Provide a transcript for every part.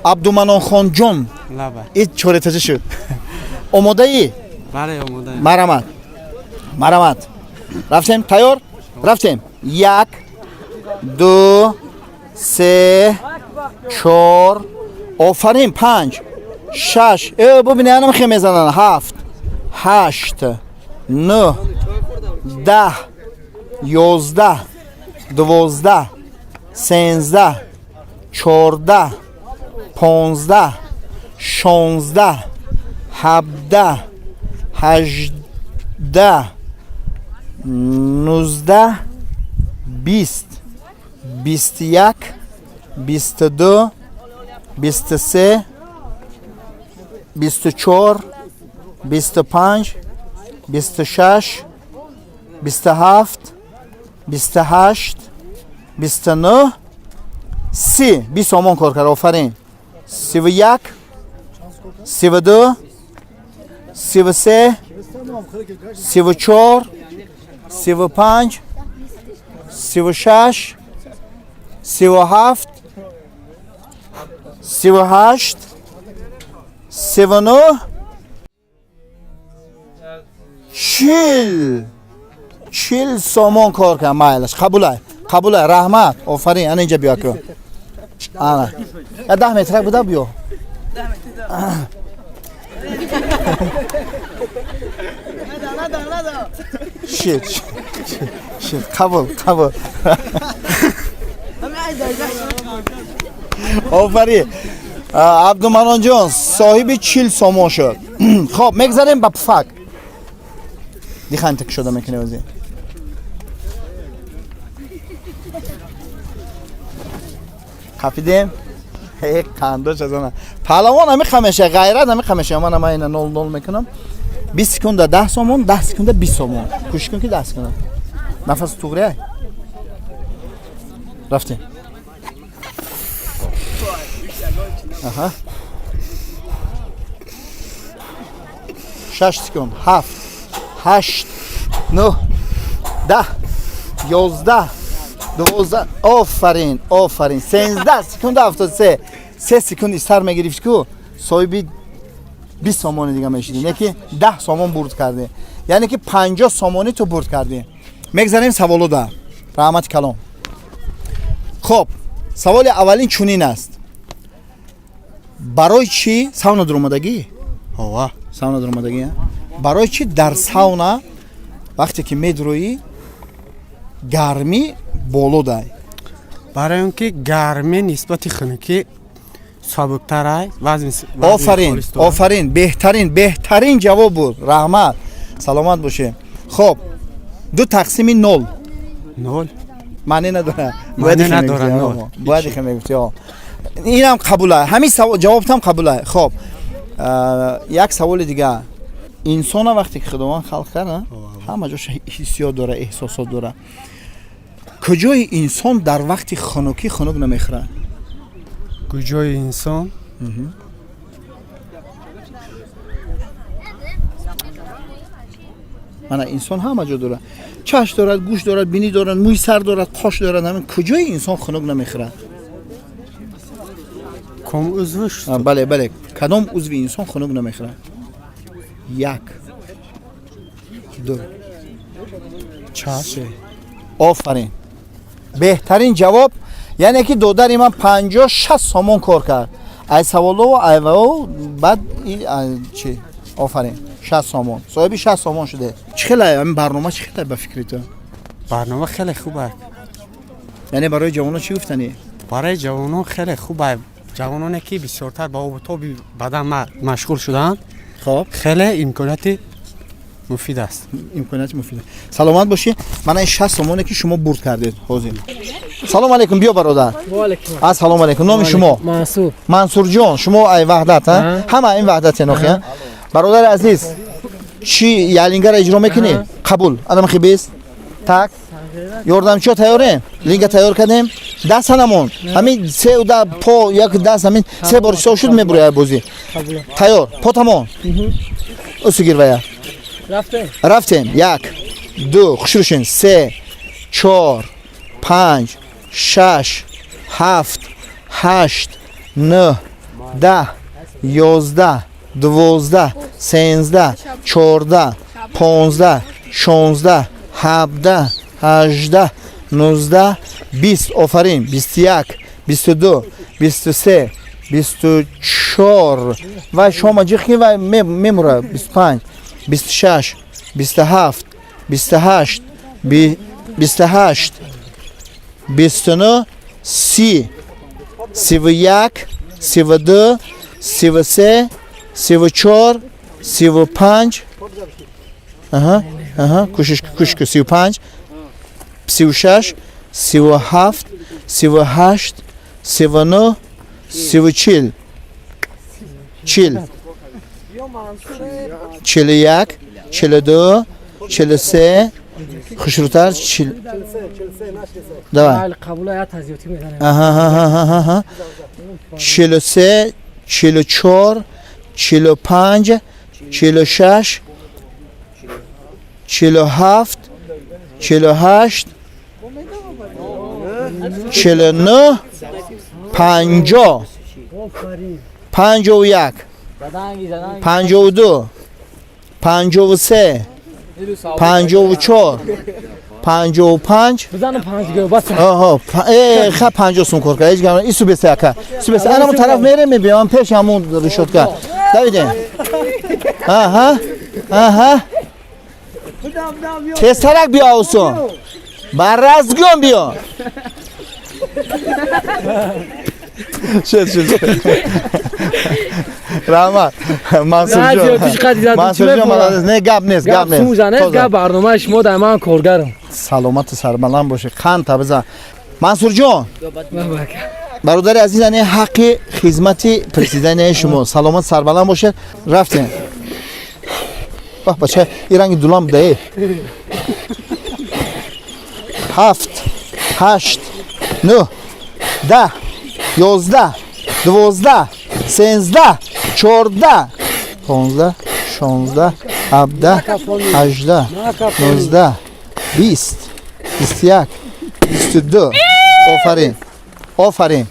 Абдуманонхон ҷон, ин чорэтажа шуд. Омодаӣ? Бале, омодаем. Марамад. Марамад. Рафтем, тайёр? Рафтем. 1, 2, 3, 4. Офарин 5, 6. Бубинед анам хеле мезананд. 7, 8, 9, 10, 11, 12, 13, 14, 15, 16, 17, 18, 19, 20, 21, 22, 23, 24, 25, 26, 27, 28, 29, 30. 20 somon kor kard. Ofarin. 31, 32, 33, 34, 35, 36, 37, 38, 39, 40 somon kor kard. Maylash. Qabulay. Qabulay. Rahmat. Ofarin. Ana inja biyo ku. Ana. 10 metrak buda biyo. Shit. Qabul. Ofarin. Abdumanonjon sohibi 40 somon shud. Xo'p, megzarim ba pufak. Dikhan tak shoda mekane o'zi. Qafidim. Hey, qandosh azana. Palavon hami qamesha, g'ayrat hami qamesha. Mana mayna 0 mekanam. 20 sekunda 10 somon, 10 sekunda 20 somon. Kushkun ki 10 sekunda. Nafas to'g'ri ay. Rafting. Aha. 6 sekund. 7, 8, 9, 10, 11, 12. Ofarin. 13 sekund 73. 3 sekund istar megirifti ku sohibi 20 somon diga meshidi. Ne ki 10 somon burd kardi. Yani ki 50 somoni to burd kardi. Megzarim savoloda. Rahmat kalom. Xo'p, savoli avvalin chunin ast. Барои чӣ сауна дуромадагӣ? Ова, сауна дуромадагӣ. Барои чӣ дар сауна вақте ки медуроӣ гармӣ болодай? Барои он ки гармӣ нисбати хунукӣ собуктар ай. Офарин, беҳтарин ҷавоб буд. Раҳмат. Саломат бошед. Xo'p, 2 тақсими 0. 0. Маъне надорад. Бояд ихе мегуфти. اینم قبوله. همین جواب هم قبوله. خب یک سوال دیگه. انسان وقتی که خداوند خلق کرده همه جاش حسیات داره، احساسات داره. کجای انسان در وقت خنکی خنک نمیخوره؟ کجای انسان؟ من انسان همه جا داره. چشم دارد، گوش دارد، بینی دارد، موی سر دارد، قاش دارد. همین کجای انسان خنک نمیخوره؟ کم عضوش؟ بله. کدام عضو انسان خنک نمیخوره؟ 1 2 3. آفرین. بهترین جواب یعنی که دودر من 50-60 سومون کار کرد. ای سوالو و ایو بعد چی؟ آفرین. 60 سومون. صاحب 60 سومون شده. چخیلی این برنامه چخیلی به فکری تو؟ برنامه خیلی خوبه. یعنی برای جوانان چی گفتنی؟ برای جوانان خیلی خوبه. جوانانی که بسیارتر با آب بدن مشغول شدن. خب خیلی امکاناتی مفید است. امکانات مفیده. سلامت باشی. من این 60 سومونی که شما برد کردید حاضر. سلام علیکم. بیا برادر. و علیکم. سلام علیکم. نام شما؟ منصور جان. شما ای وحدت ها؟ همه این وحدت نوخی. برادر عزیز چی یالینگا را اجرا میکنی؟ قبول. آدم خیبیست. تک یاردمچی تیاره. لینگا تیار کردیم. دست نمون. همین 3 و 10 پا یک دست همین 3 بار شد میبره بازی. تیار. پا تمام. اوسگیر ویا. رفتیم. 1 2 خوشروشین 3 4 5 6 7 8 9 10 11 12 13 14 15 16 17 18 19 20 آفرین 21 22 23 24 و شما جیخی و میموره 25 26 27 28 28 29 30 31 32 33 34 35 کوشش 35 36 37 38 39 40 41 42 43 خوشروتر 40 قبول های تزیاتی میدنه 43 44 45 46 47 48 49 50 51 52 53 54 55 بزنم 50 بس آها خب 50 سون کار هیچ گام ایسو بسیاکا سو بس انا طرف میره میبینم پیش همون رشد کرد دویدین تسترک بیا اوسو برازگون بیا شد رحمت منصور جان نه گپ نیست گپ برنامه شما دائما کارگرم سلامت سربلند باشه خان تبزا منصور جان برادر عزیز نه حق خدمت پرسیدن شما سلامت سربلند باشه رفتین بچه این رنگ دولام بده 7 8 9 10 11 12 13 14 15 16 17 18 19 20 21 22 آفرین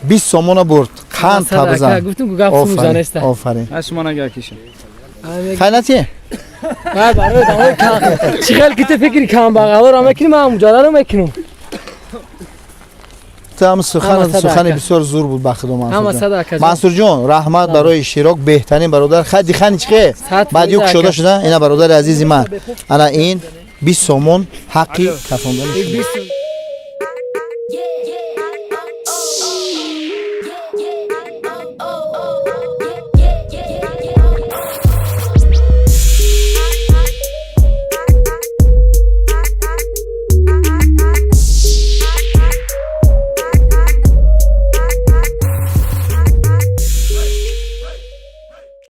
20 سومون برد خان تبزن آفرین خیلاتی چیخل که فکری کام باقا رو میکنیم ما مجالا رو میکنیم تمام سخن بسیار زور بود بخدا منصور جان رحمت برای اشتراک بهترین برادر خدی خانی چیه بعد یک شده اینا برادر عزیزی من انا این 20 سومون حقی کفاندن